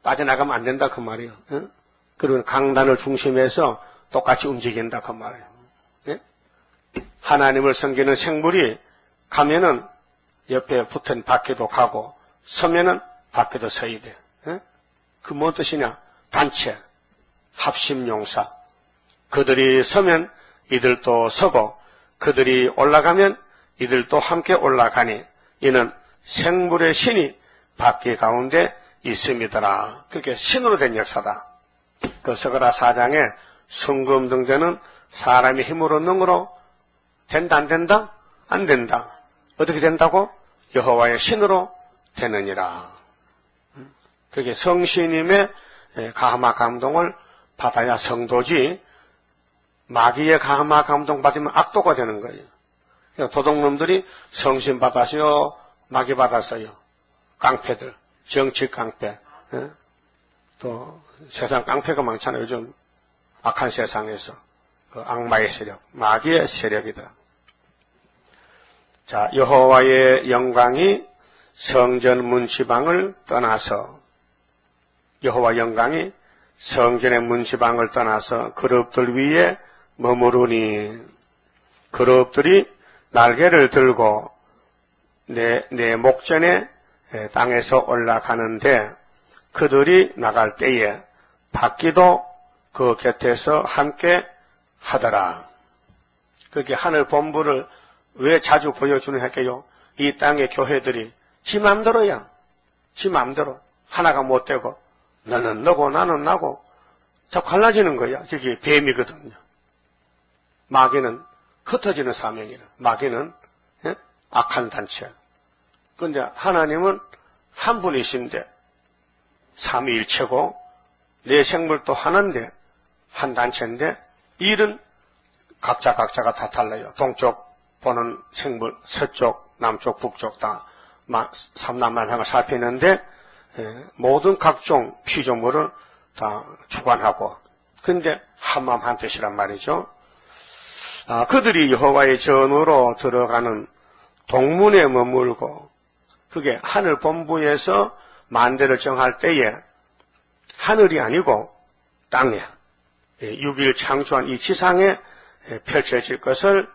빠져나가면 안 된다 그 말이에요. 응? 그리고 강단을 중심해서 똑같이 움직인다 그 말이에요. 예? 하나님을 섬기는 생물이 가면은 옆에 붙은 바퀴도 가고 서면은 바퀴도 서야 돼. 예? 그 뭔 뜻이냐? 단체, 합심용사. 그들이 서면 이들도 서고 그들이 올라가면 이들도 함께 올라가니 이는 생물의 신이 바퀴 가운데 있음이더라. 그렇게 신으로 된 역사다. 그 서가라 4장에 순금등대는 사람의 힘으로 능으로 된다 안 된다? 안 된다. 어떻게 된다고? 여호와의 신으로 되느니라. 그게 성신님의 가마 감동을 받아야 성도지 마귀의 가마 감동 받으면 악도가 되는 거예요. 도둑놈들이 성신 받았어요. 마귀 받았어요. 깡패들, 정치 깡패. 또 세상 깡패가 많잖아요. 요즘 악한 세상에서 그 악마의 세력, 마귀의 세력이다. 자, 여호와의 영광이 성전 문지방을 떠나서 여호와 영광이 성전의 문지방을 떠나서 그룹들 위에 머무르니 그룹들이 날개를 들고 내 목전에 땅에서 올라가는데 그들이 나갈 때에 바퀴도 그 곁에서 함께 하더라. 그게 하늘 본부를 왜 자주 보여주는 할게요? 이 땅의 교회들이 지 맘대로야. 지 맘대로. 하나가 못 되고 너는 너고 나는 나고 자꾸 갈라지는 거야. 그게 뱀이거든요. 마귀는 흩어지는 사명이라. 마귀는 악한 단체. 그런데 하나님은 한 분이신데 삼위일체고 내 생물도 하나인데 한 단체인데 일은 각자가 다 달라요. 동쪽 보는 생물, 서쪽, 남쪽, 북쪽 다 삼남만상을 살피는데 모든 각종 피조물을 다 주관하고 근데 한마음 한뜻이란 말이죠. 그들이 여호와의 전으로 들어가는 동문에 머물고 그게 하늘 본부에서 만대를 정할 때에 하늘이 아니고 땅에 6일 창조한 이 지상에 펼쳐질 것을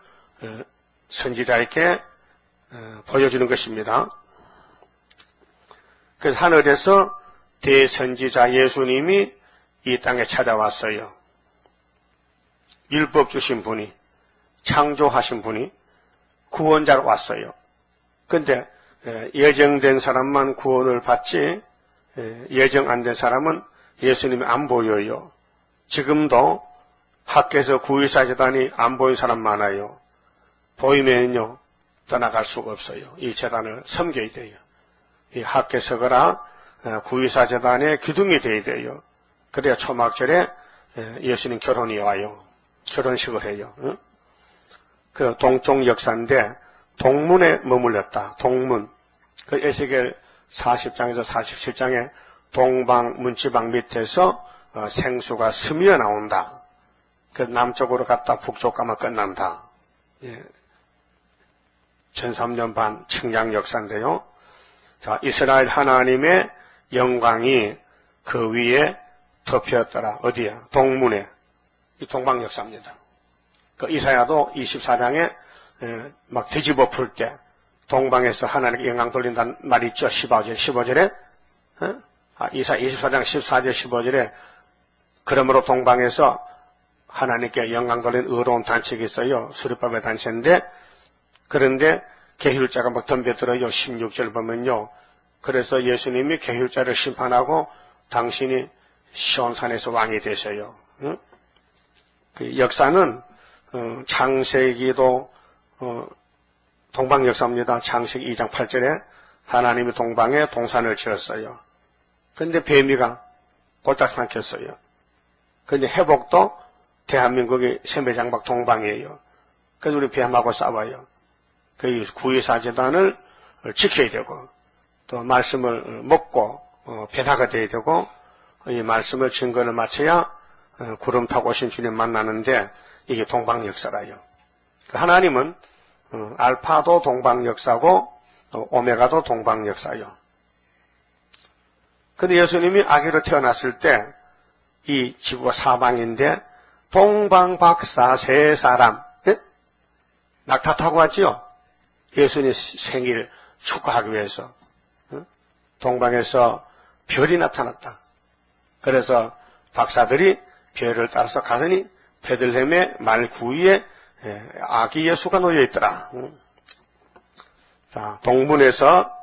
선지자에게 보여주는 것입니다. 그래서 하늘에서 대선지자 예수님이 이 땅에 찾아왔어요. 율법 주신 분이 창조하신 분이 구원자로 왔어요. 그런데 예정된 사람만 구원을 받지 예정 안 된 사람은 예수님이 안 보여요. 지금도 학교에서 구의사 재단이 안 보인 사람 많아요. 보이면요 떠나갈 수가 없어요. 이 재단을 섬겨야 돼요. 이 학교 서거라 구의사 재단의 기둥이 돼야 돼요. 그래야 초막절에 예수님 결혼이 와요. 결혼식을 해요. 그 동쪽 역사인데 동문에 머물렀다. 동문. 그 에스겔 40장에서 47장에 동방 문지방 밑에서 생수가 스며 나온다. 그 남쪽으로 갔다 북쪽 가면 끝난다. 예. 1300년 반 측량 역사인데요. 자, 이스라엘 하나님의 영광이 그 위에 덮였더라. 어디야? 동문에. 이 동방 역사입니다. 그 이사야도 24장에 막 뒤집어 풀 때 동방에서 하나님께 영광 돌린다는 말이 있죠. 15절에 이사 24장 14절 15절에 그러므로 동방에서 하나님께 영광 돌린 의로운 단책이 있어요. 수리법의 단체인데 그런데 계율자가 막 덤벼들어요. 16절 보면요. 그래서 예수님이 계율자를 심판하고 당신이 시온산에서 왕이 되셔요. 그 역사는 창세기도 동방 역사입니다. 창세기 2장 8절에 하나님이 동방에 동산을 지었어요. 그런데 뱀이가 골딱 삼켰어요. 그런데 회복도 대한민국의 세매장박 동방이에요. 그래서 우리 뱀하고 싸워요. 그 구의사 재단을 지켜야 되고 또 말씀을 먹고 변화가 돼야 되고 이 말씀을 증거를 맞춰야 구름 타고 오신 주님 만나는데 이게 동방 역사라요. 하나님은 알파도 동방 역사고 오메가도 동방 역사요. 근데 예수님이 아기로 태어났을 때 이 지구가 사방인데 동방박사 세 사람 낙타 타고 왔지요. 예수님 생일 축하하기 위해서 동방에서 별이 나타났다. 그래서 박사들이 별을 따라서 가더니 베들레헴의 말구이에 아기 예수가 놓여 있더라. 자, 동문에서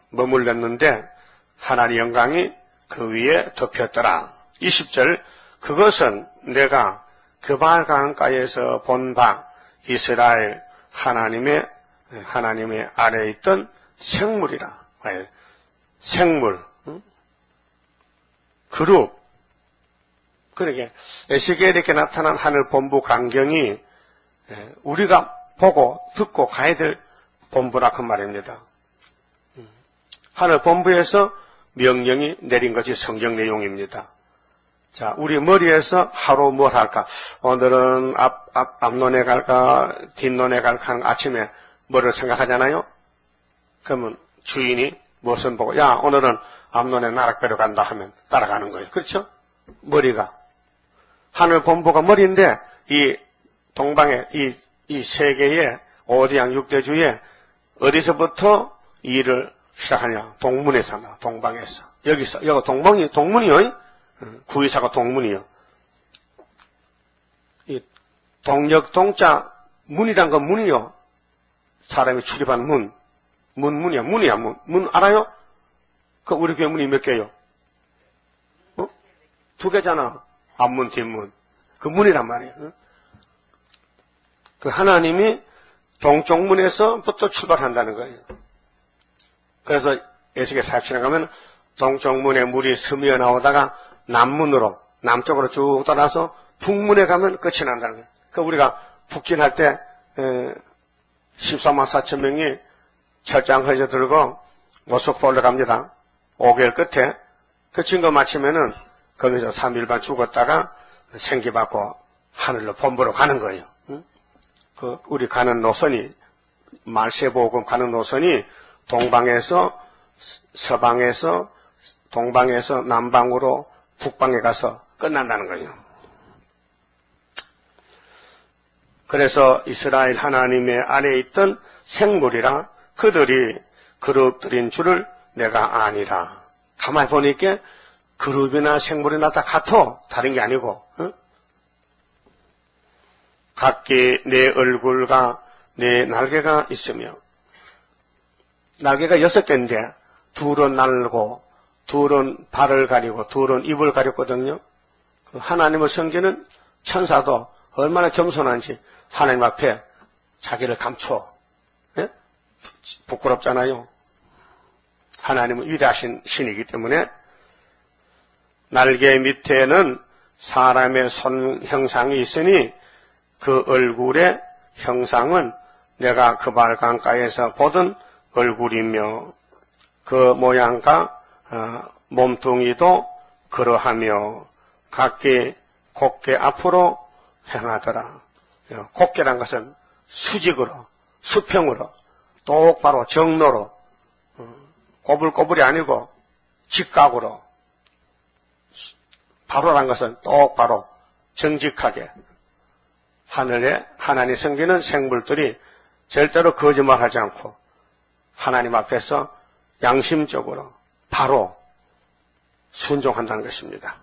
머물렀는데 하나님의 영광이 그 위에 덮였더라. 20절 그것은 내가 그발 강가에서 본 바 이스라엘 하나님의 아래에 있던 생물이라. 생물, 그룹. 그러게 에스겔에 이렇게 나타난 하늘 본부 광경이 우리가 보고 듣고 가야 될 본부라 그 말입니다. 하늘 본부에서 명령이 내린 것이 성경 내용입니다. 자, 우리 머리에서 하루 뭘 할까? 오늘은 앞론에 갈까, 뒷론에 갈까 하는 아침에 뭐를 생각하잖아요? 그러면 주인이 무엇을 보고, 야, 오늘은 앞론에 나락배로 간다 하면 따라가는 거예요. 그렇죠? 머리가. 하늘 본부가 머리인데, 이 동방의, 이 세계의 5대양 6대주에 어디서부터 일을 시작하냐? 동문에서 나, 동방에서. 여기서, 여기 동문이요? 구의사가 동문이요. 이 동역동자 문이란 건 문이요. 사람이 출입한 문. 문이야. 문 알아요? 그 우리 교회 문이 몇 개요? 2개잖아. 앞문, 뒷문. 그 문이란 말이에요. 그 하나님이 동쪽 문에서부터 출발한다는 거예요. 그래서 에스겔 47에 가면 동쪽 문에 물이 스며 나오다가 남쪽으로 쭉 떠나서 북문에 가면 끝이 난다는 거예요. 그 우리가 북진할 때 14만 4천 명이 철장 허져 들고 모석포 올라갑니다. 5개월 끝에 그 증거 마치면은 거기서 3일반 죽었다가 생기받고 하늘로 본부로 가는 거예요. 그 우리 가는 노선이 말세보금 가는 노선이 동방에서 서방에서 동방에서 남방으로 북방에 가서 끝난다는 거예요. 그래서 이스라엘 하나님의 아래에 있던 생물이라 그들이 그룹들인 줄을 내가 아니라. 가만히 보니까 그룹이나 생물이나 다 같아. 다른 게 아니고. 각기 내 얼굴과 내 날개가 있으며 날개가 6개인데 둘은 날고 둘은 발을 가리고 둘은 입을 가렸거든요. 그 하나님의 성경은 천사도 얼마나 겸손한지 하나님 앞에 자기를 감춰. 예? 부끄럽잖아요. 하나님은 위대하신 신이기 때문에 날개 밑에는 사람의 손 형상이 있으니 그 얼굴의 형상은 내가 그발강가에서 보던 얼굴이며 그 모양과 몸뚱이도 그러하며 각기 곧게 앞으로 행하더라. 곧게란 것은 수직으로, 수평으로, 똑바로 정로로, 꼬불꼬불이 아니고 직각으로, 바로란 것은 똑바로 정직하게 하늘에 하나님 섬기는 생물들이 절대로 거짓말하지 않고 하나님 앞에서 양심적으로 바로 순종한다는 것입니다.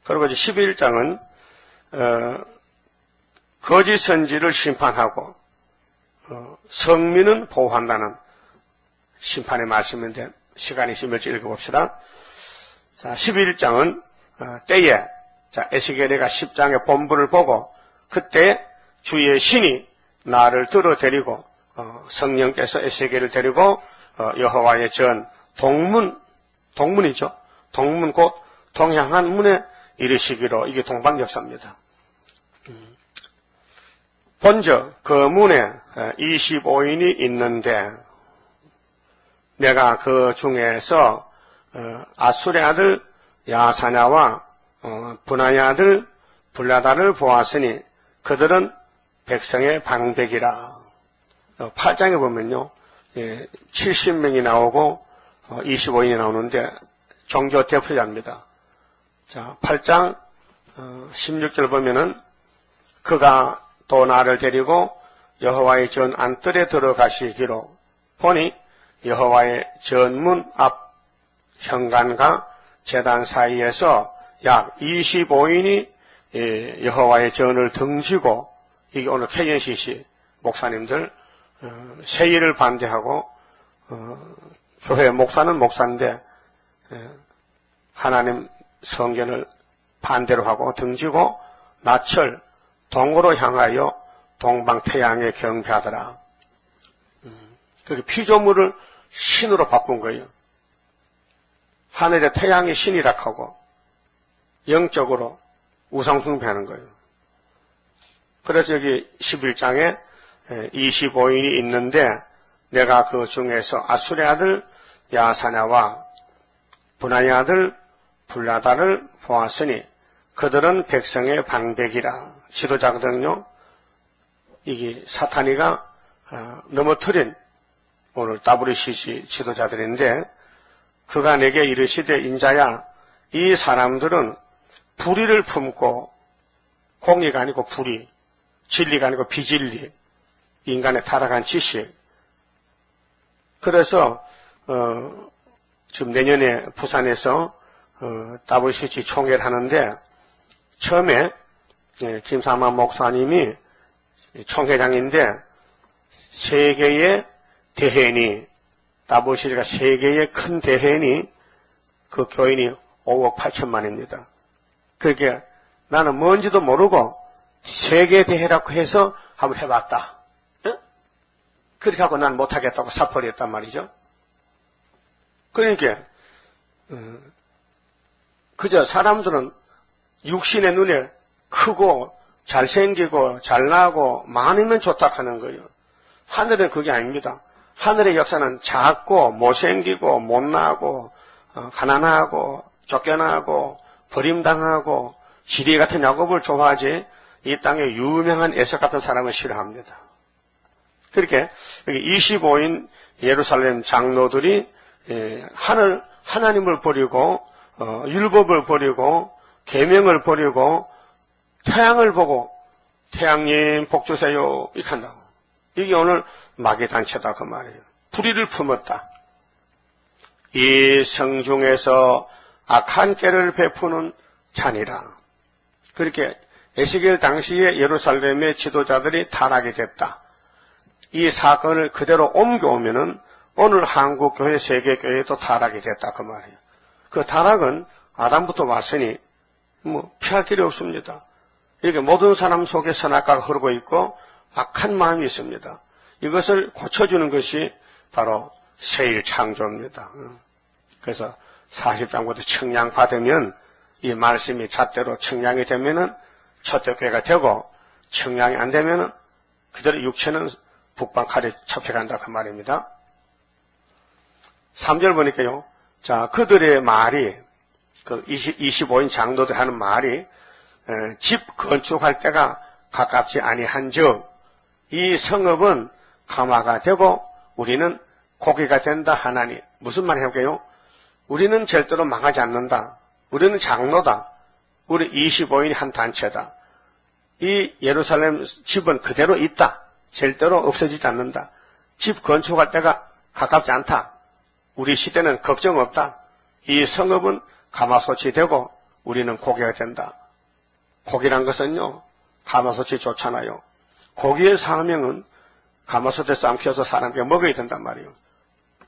그리고 이제 11장은 거짓 선지를 심판하고 성민은 보호한다는 심판의 말씀인데 시간이 있으면 읽어봅시다. 자, 11장은 때에 에스겔이가 10장의 본문을 보고 그때 주의 신이 나를 들어 데리고 성령께서 에스겔을 데리고 여호와의 전 동문이죠. 동문 곧 동향한 문에 이르시기로 이게 동방역사입니다. 본즉 그 문에 25인이 있는데 내가 그 중에서 아술의 아들 야사냐와 분하의 아들 불라다를 보았으니 그들은 백성의 방백이라. 8장에 보면요 70명이 나오고 25인이 나오는데 종교 대표자입니다. 자, 8장 16절 보면은 그가 또 나를 데리고 여호와의 전 안뜰에 들어가시기로 보니 여호와의 전문 앞 현관과 제단 사이에서 약 25인이 여호와의 전을 등지고 이게 오늘 KNCC 목사님들 세일을 반대하고 교회 목사는 목사인데 하나님 성전을 반대로 하고 등지고 나철 동으로 향하여 동방태양에 경배하더라. 그 피조물을 신으로 바꾼 거예요. 하늘의 태양이 신이라 하고 영적으로 우상숭배하는 거예요. 그래서 여기 11장에 25인이 있는데 내가 그 중에서 아술의 아들 야사냐와 분하의 아들 불라다를 보았으니 그들은 백성의 방백이라. 지도자거든요. 이게 사탄이가 넘어뜨린 오늘 WCC 지도자들인데 그가 내게 이르시되 인자야 이 사람들은 불의를 품고 공의가 아니고 불의, 진리가 아니고 비진리, 인간의 타락한 지식. 그래서 지금 내년에 부산에서 WCC 총회를 하는데 처음에 김사만 목사님이 총회장인데 세계의 대회니 WCC가 세계의 큰 대회니 그 교인이 5억 8천만입니다. 그렇게 나는 뭔지도 모르고 세계 대회라고 해서 한번 해봤다. 그렇게 하고 난 못하겠다고 사표했단 말이죠. 그러니까 그저 사람들은 육신의 눈에 크고 잘생기고 잘나고 많으면 좋다 하는 거예요. 하늘은 그게 아닙니다. 하늘의 역사는 작고 못생기고 못나고 가난하고 쫓겨나고 버림당하고 지리 같은 야곱을 좋아하지 이 땅에 유명한 에석 같은 사람을 싫어합니다. 그렇게 25인 예루살렘 장로들이 하나님을 버리고 율법을 버리고 계명을 버리고 태양을 보고 태양님 복 주세요 이렇게 한다고. 이게 오늘 마귀 단체다 그 말이에요. 불의를 품었다. 이 성중에서 악한 깨를 베푸는 잔이라. 그렇게 에스겔 당시에 예루살렘의 지도자들이 타락이 됐다. 이 사건을 그대로 옮겨오면은 오늘 한국교회, 세계교회도 타락이 됐다 그 말이에요. 그 타락은 아담부터 왔으니 피할 길이 없습니다. 이렇게 모든 사람 속에 선악과가 흐르고 있고 악한 마음이 있습니다. 이것을 고쳐주는 것이 바로 세일 창조입니다. 그래서 40장부터 청량 받으면 이 말씀이 잣대로 청량이 되면은 초대교회가 되고, 청량이 안 되면은 그대로 육체는 북방 칼에 잡혀간다 그 말입니다. 3절 보니까요. 자, 그들의 말이, 그 25인 장로들 하는 말이, 집 건축할 때가 가깝지 아니한즉 이 성읍은 감화가 되고 우리는 고기가 된다 하나니. 무슨 말 해볼게요? 우리는 절대로 망하지 않는다. 우리는 장로다. 우리 25인이 한 단체다. 이 예루살렘 집은 그대로 있다. 절대로 없어지지 않는다. 집 건축할 때가 가깝지 않다. 우리 시대는 걱정 없다. 이 성읍은 가마솥이 되고 우리는 고기가 된다. 고기란 것은요, 가마솥이 좋잖아요. 고기의 사명은 가마솥에 삶혀서 사람에게 먹어야 된단 말이에요.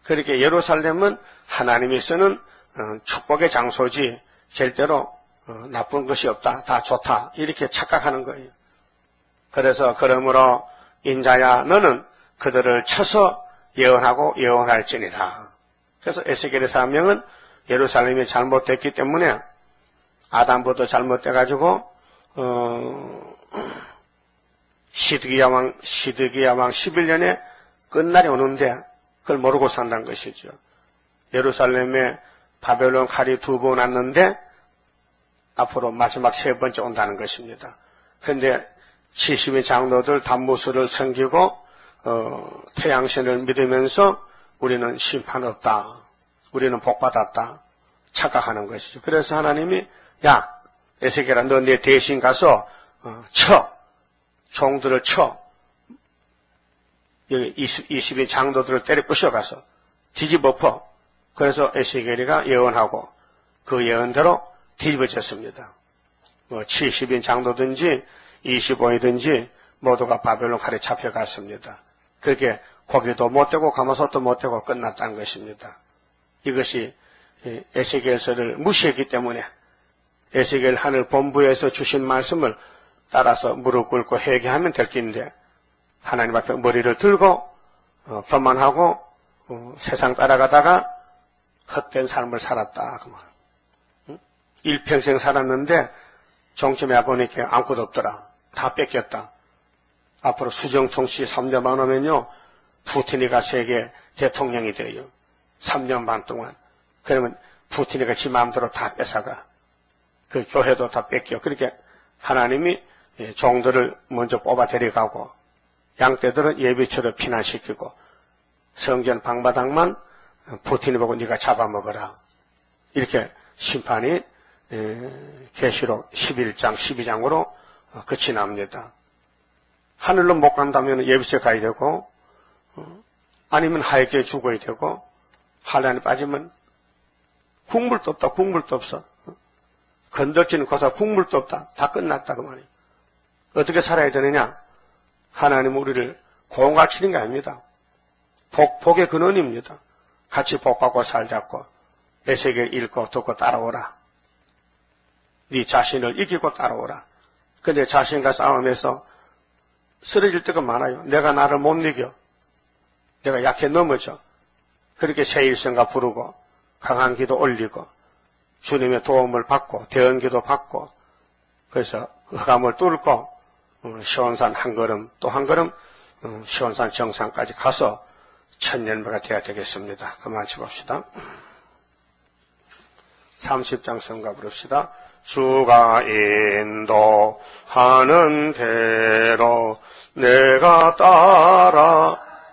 그렇게 예루살렘은 하나님이 쓰는 축복의 장소지 절대로 나쁜 것이 없다. 다 좋다. 이렇게 착각하는 거예요. 그래서 그러므로 인자야 너는 그들을 쳐서 예언하고 예언할지니라. 그래서 에스겔의 사명은 예루살렘이 잘못됐기 때문에 아담부터 잘못돼가지고 시드기야 왕 11년에 끝날이 오는데 그걸 모르고 산다는 것이죠. 예루살렘에 바벨론 칼이 2번 왔는데 앞으로 마지막 3번째 온다는 것입니다. 그런데 70인 장로들 단무수를 섬기고 태양신을 믿으면서 우리는 심판 없다. 우리는 복받았다. 착각하는 것이죠. 그래서 하나님이 야 에스겔아 너 내 대신 가서 종들을 쳐. 여기 20인 장로들을 때려 부셔가서 뒤집어퍼. 그래서 에스겔이가 예언하고 그 예언대로 뒤집어졌습니다. 70인 장로든지 25이든지 모두가 바벨론 칼에 잡혀갔습니다. 그렇게 고기도 못되고 가마솥도 못되고 끝났다는 것입니다. 이것이 에스겔서를 무시했기 때문에 에스겔 하늘 본부에서 주신 말씀을 따라서 무릎 꿇고 회개하면 될 긴데 하나님 앞에 머리를 들고 교만하고 세상 따라가다가 헛된 삶을 살았다. 그 말. 일평생 살았는데 종점에 와보니까 아무것도 없더라. 다 뺏겼다. 앞으로 수정통치 3년만 오면요 푸틴이가 세계 대통령이 돼요. 3년 반 동안. 그러면 푸틴이가 지 마음대로 다 뺏어가. 그 교회도 다 뺏겨. 그렇게 하나님이 종들을 먼저 뽑아 데려가고 양떼들은 예비처럼 피난시키고 성전 방바닥만 푸틴이 보고 네가 잡아먹어라. 이렇게 심판이 계시록 11장 12장으로 끝이 납니다. 하늘로 못 간다면 예비처 가야 되고 아니면 하얗게 죽어야 되고 한란에 빠지면 국물도 없다. 국물도 없어. 건덕지는 거사 국물도 없다. 다 끝났다 그 말이에요. 어떻게 살아야 되느냐? 하나님은 우리를 공갈치는 게 아닙니다. 복의 근원입니다. 같이 복받고 살자고 에스겔 읽고 듣고 따라오라. 네 자신을 이기고 따라오라. 근데 자신과 싸움에서 쓰러질 때가 많아요. 내가 나를 못 이겨. 내가 약해 넘어져. 그렇게 세일성가 부르고 강한 기도 올리고 주님의 도움을 받고 대언기도 받고 그래서 흑암을 뚫고 시온산 한 걸음 또 한 걸음 시온산 정상까지 가서 천년배가 되어야 되겠습니다. 그만 치봅시다. 30장 성가 부릅시다. 주가 인도하는 대로 내가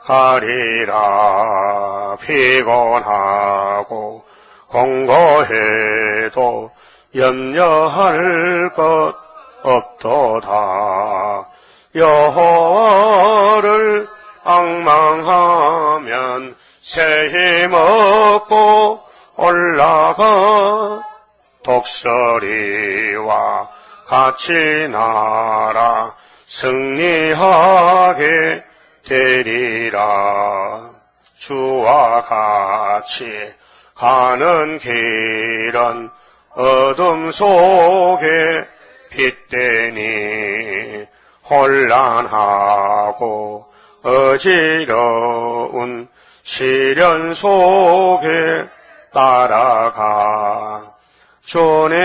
따라가리라. 피곤하고 공고해도 염려할 것 없도다. 여호와를 앙망하면 새 힘 얻고 올라가 독수리와 같이 날아 승리하게 되리라. 주와 같이 가는 길은 어둠 속에 빗대니 혼란하고 어지러운 시련 속에 따라가 주님께서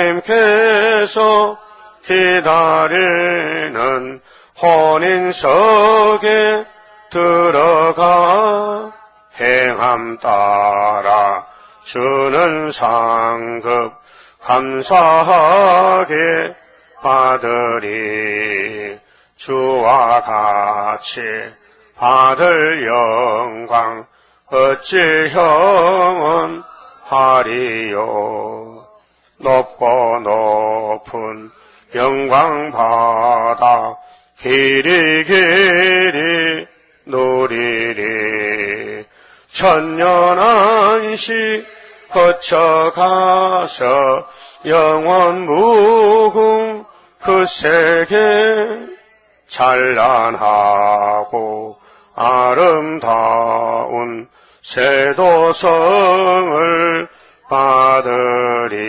기다리는 혼인석에 들어가 행함 따라 주는 상급 감사하게 받으리. 주와 같이 받을 영광 어찌 형언하리요. 높고 높은 영광 받아 길이 길이 누리리. 천년 안시 거쳐가서 영원 무궁 그 세계 찬란하고 아름다운 세도성을 받으리.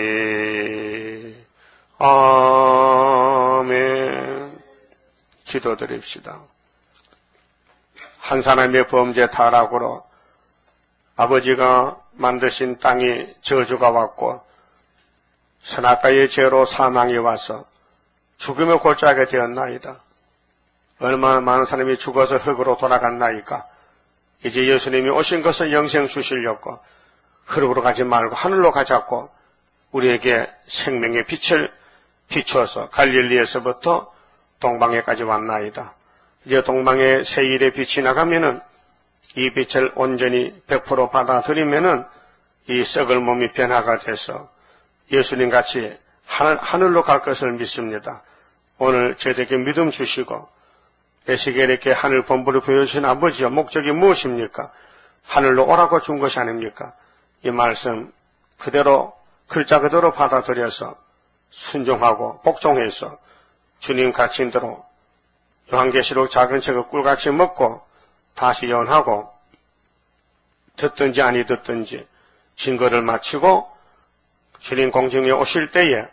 아멘. 기도드립시다. 한 사람의 범죄 타락으로 아버지가 만드신 땅이 저주가 왔고 선악과의 죄로 사망이 와서 죽음의 골짜기가 되었나이다. 얼마나 많은 사람이 죽어서 흙으로 돌아갔나이까. 이제 예수님이 오신 것은 영생 주시려고 흙으로 가지 말고 하늘로 가자고 우리에게 생명의 빛을 비춰서 갈릴리에서부터 동방에까지 왔나이다. 이제 동방에 세일의 빛이 나가면은 이 빛을 온전히 100% 받아들이면은 이 썩을 몸이 변화가 돼서 예수님같이 하늘로 갈 것을 믿습니다. 오늘 저에게 믿음 주시고 에스겔에게 하늘 본부를 보여주신 아버지여, 목적이 무엇입니까? 하늘로 오라고 준 것이 아닙니까? 이 말씀 그대로 글자 그대로 받아들여서 순종하고 복종해서 주님 가르침대로 요한계시록 작은 책을 꿀같이 먹고 다시 연하고 듣든지 아니 듣든지 증거를 마치고 주님 공중에 오실 때에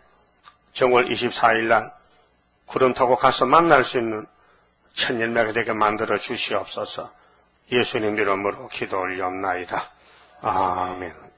정월 24일 날 구름 타고 가서 만날 수 있는 천년매가 되게 만들어 주시옵소서. 예수님 이름으로 기도 올리옵나이다. 아멘.